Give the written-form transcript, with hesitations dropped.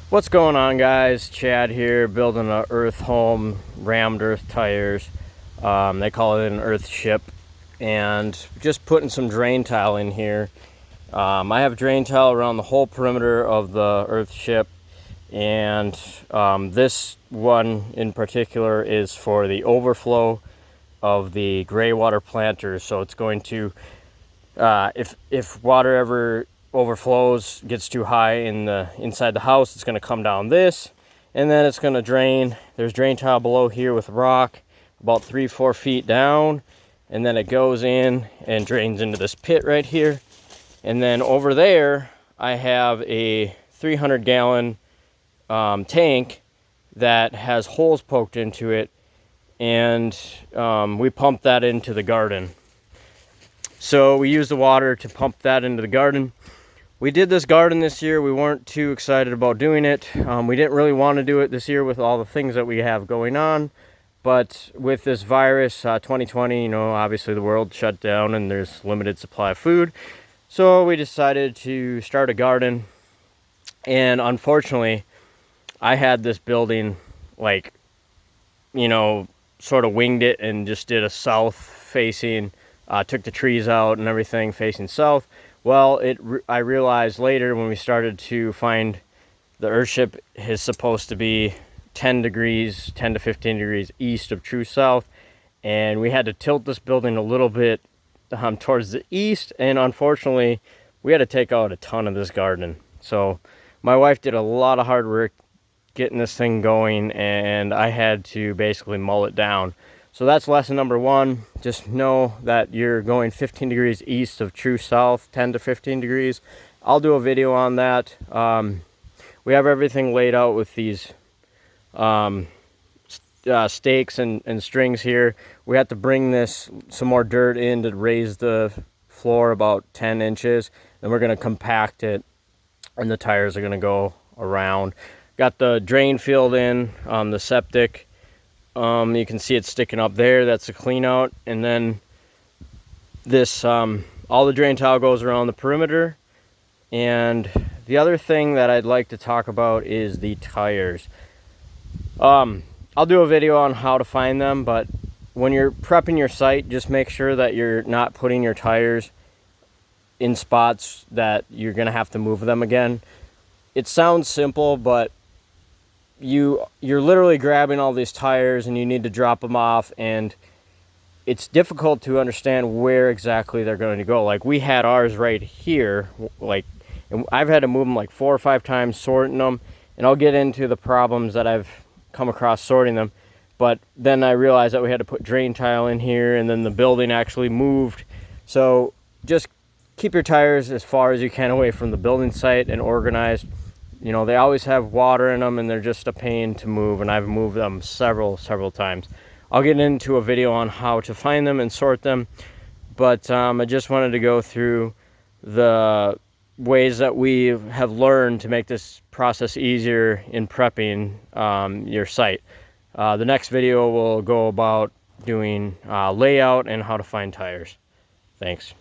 What's going on, guys? Chad here, building a earth home, rammed earth tires. They call it an Earthship, and just putting some drain tile in here. I have drain tile around the whole perimeter of the Earthship, and this one in particular is for the overflow of the gray water planters. So it's going to, if water ever overflows, gets too high in the inside the house, it's going to come down this, and then it's going to drain. There's drain tile below here with rock about 3-4 feet down, and then it goes in and drains into this pit right here. And then over there I have a 300-gallon tank that has holes poked into it, and we pump that into the garden. So we use the water to pump that into the garden. We did this garden this year. We weren't too excited about doing it. We didn't really want to do it this year with all the things that we have going on. But with this virus, 2020, obviously the world shut down and there's limited supply of food. So we decided to start a garden. And unfortunately, I had this building sort of winged it and just did a south facing, took the trees out and everything facing south. Well, I realized later when we started to find the Earthship is supposed to be 10 to 15 degrees east of true south, and we had to tilt this building a little bit towards the east, and unfortunately we had to take out a ton of this garden. So my wife did a lot of hard work getting this thing going, and I had to basically mull it down. So that's lesson number one. Just know that you're going 15 degrees east of true south, 10 to 15 degrees. I'll do a video on that. We have everything laid out with these stakes and strings here. We have to bring some more dirt in to raise the floor about 10 inches. Then we're going to compact it, and the tires are going to go around. Got the drain filled in, the septic. You can see it sticking up there. That's a clean out. And then this, all the drain tile goes around the perimeter. And the other thing that I'd like to talk about is the tires. I'll do a video on how to find them, but when you're prepping your site, just make sure that you're not putting your tires in spots that you're going to have to move them again. It sounds simple, but you're literally grabbing all these tires and you need to drop them off, and it's difficult to understand where exactly they're going to go. Like, we had ours right here, and I've had to move them like 4 or 5 times sorting them, and I'll get into the problems that I've come across sorting them. But then I realized that we had to put drain tile in here, and then the building actually moved. So just keep your tires as far as you can away from the building site and organized. They always have water in them, and they're just a pain to move, and I've moved them several times. I'll get into a video on how to find them and sort them, but I just wanted to go through the ways that we have learned to make this process easier in prepping your site. The next video will go about doing layout and how to find tires. Thanks.